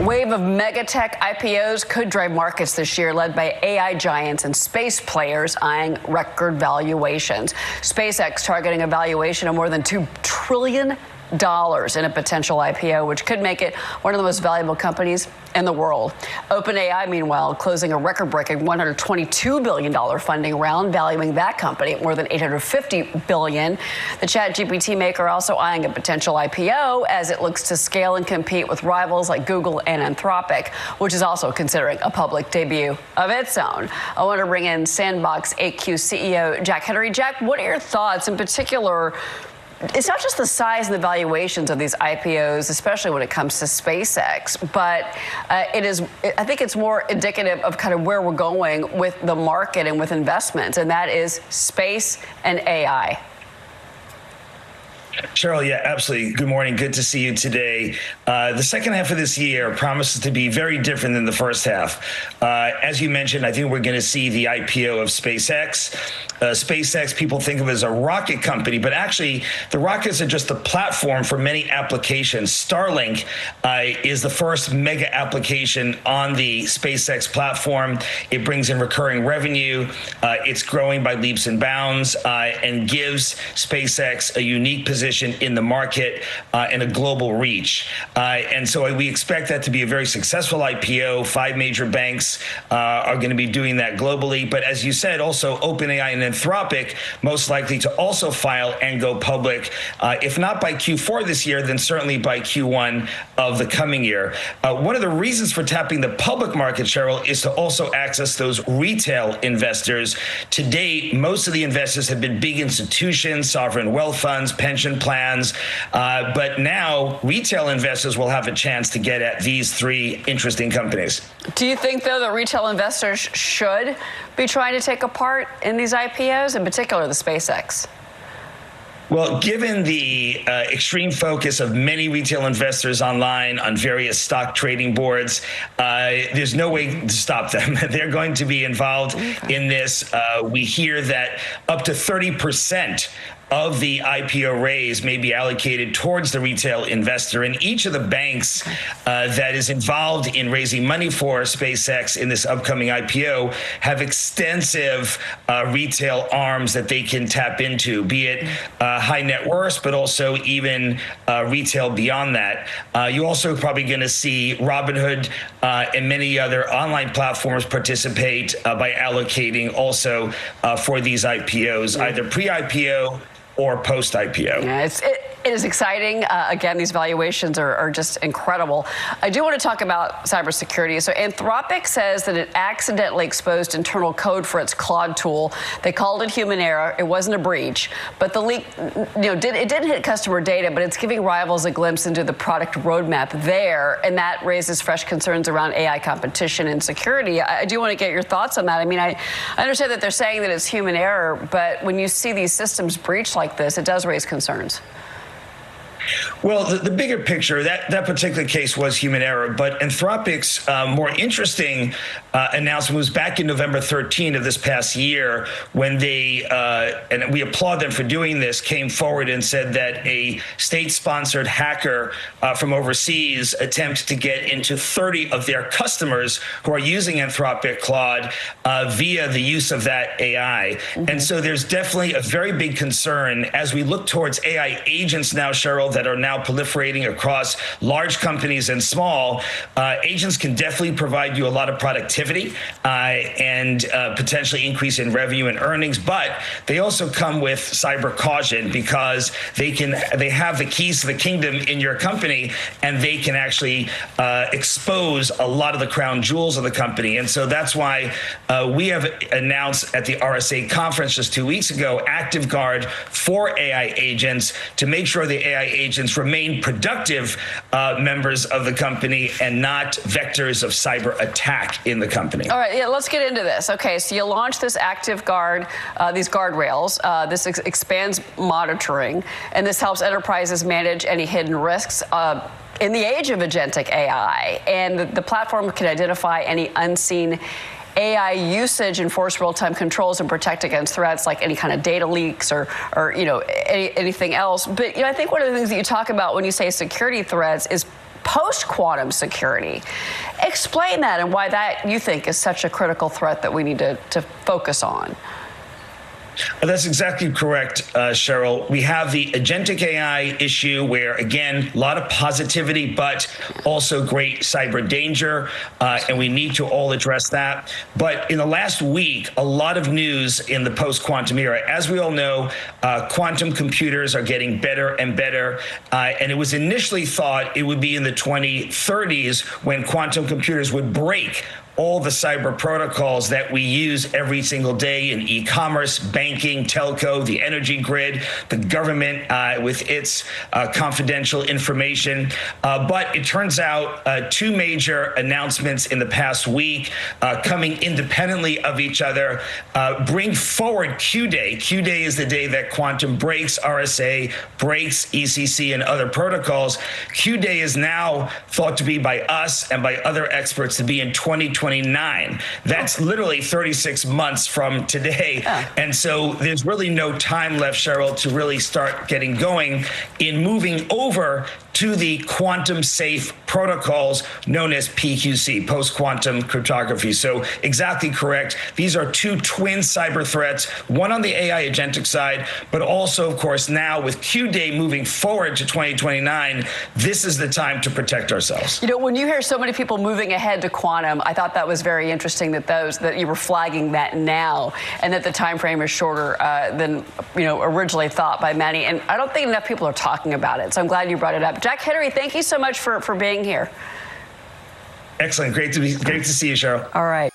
Wave of mega tech IPOs could drive markets this year, led by AI giants and space players eyeing record valuations. SpaceX targeting a valuation of more than $2 trillion in a potential IPO, which could make it one of the most valuable companies in the world. OpenAI, meanwhile, closing a record-breaking $122 billion funding round, valuing that company at more than $850 billion. The ChatGPT maker also eyeing a potential IPO as it looks to scale and compete with rivals like Google and Anthropic, which is also considering a public debut of its own. I want to bring in SandboxAQ CEO Jack Hidary. Jack, what are your thoughts in particular? It's not just the size and the valuations of these IPOs, especially when it comes to SpaceX, but I think it's more indicative of kind of where we're going with the market and with investments, and that is space and AI. Cheryl, yeah, absolutely. Good morning. Good to see you today. The second half of this year promises to be very different than the first half. As you mentioned, I think we're going to see the IPO of SpaceX. SpaceX, people think of as a rocket company, but actually the rockets are just a platform for many applications. Starlink is the first mega application on the SpaceX platform. It brings in recurring revenue. It's growing by leaps and bounds and gives SpaceX a unique position in the market and a global reach. And so we expect that to be a very successful IPO. 5 major banks are going to be doing that globally. But as you said, also OpenAI and Anthropic most likely to also file and go public, if not by Q4 this year, then certainly by Q1 of the coming year. One of the reasons for tapping the public market, Cheryl, is to also access those retail investors. To date, most of the investors have been big institutions, sovereign wealth funds, pension plans, but now retail investors will have a chance to get at these 3 interesting companies. Do you think, though, that retail investors should be trying to take a part in these IPOs, in particular the SpaceX? Well, given the extreme focus of many retail investors online on various stock trading boards, there's no way to stop them. They're going to be involved in this. We hear that up to 30% of the IPO raise may be allocated towards the retail investor. And each of the banks that is involved in raising money for SpaceX in this upcoming IPO have extensive retail arms that they can tap into, be it high net worth, but also even retail beyond that. You're also probably going to see Robinhood and many other online platforms participate by allocating also for these IPOs, either pre-IPO or post-IPO. Yeah, it is exciting. Again, these valuations are just incredible. I do want to talk about cybersecurity. So Anthropic says that it accidentally exposed internal code for its Claude tool. They called it human error. It wasn't a breach, but the leak, it didn't hit customer data, but it's giving rivals a glimpse into the product roadmap there, and that raises fresh concerns around AI competition and security. I do want to get your thoughts on that. I mean, I understand that they're saying that it's human error, but when you see these systems breached like this, it does raise concerns. Well, the bigger picture, that particular case was human error, but Anthropic's more interesting announcement was back in November 13 of this past year when they, and we applaud them for doing this, came forward and said that a state-sponsored hacker from overseas attempted to get into 30 of their customers who are using Anthropic Claude via the use of that AI. And so there's definitely a very big concern as we look towards AI agents now, Cheryl, that are now proliferating across large companies and small. Agents can definitely provide you a lot of productivity and potentially increase in revenue and earnings, but they also come with cyber caution because they have the keys to the kingdom in your company, and they can actually expose a lot of the crown jewels of the company. And so that's why we have announced at the RSA conference just 2 weeks ago, Active Guard for AI agents to make sure the AI agents remain productive members of the company and not vectors of cyber attack in the company. All right, yeah, let's get into this. Okay, so you launched this Active Guard, these guardrails. This expands monitoring, and this helps enterprises manage any hidden risks in the age of agentic AI. And the platform can identify any unseen AI usage, enforce real-time controls, and protect against threats like any kind of data leaks or anything else. But I think one of the things that you talk about when you say security threats is post-quantum security. Explain that and why that you think is such a critical threat that we need to focus on. That's exactly correct, Cheryl. We have the agentic AI issue where, again, a lot of positivity, but also great cyber danger, and we need to all address that. But in the last week, a lot of news in the post-quantum era. As we all know, quantum computers are getting better and better, and it was initially thought it would be in the 2030s when quantum computers would break all the cyber protocols that we use every single day in e-commerce, banking, telco, the energy grid, the government with its confidential information. But it turns out two major announcements in the past week coming independently of each other bring forward Q-Day. Q-Day is the day that quantum breaks RSA, breaks ECC and other protocols. Q-Day is now thought to be by us and by other experts to be in 2029. That's literally 36 months from today. And so there's really no time left, Cheryl, to really start getting going in moving over to the quantum safe protocols known as PQC, post-quantum cryptography. So exactly correct. These are two twin cyber threats, one on the AI agentic side, but also, of course, now with Q-Day moving forward to 2029, this is the time to protect ourselves. You know, when you hear so many people moving ahead to quantum, I thought that was very interesting that you were flagging that now and that the time frame is shorter than originally thought by many. And I don't think enough people are talking about it. So I'm glad you brought it up. Jack Hidary, thank you so much for being here. Excellent. Great to see you, Cheryl. All right.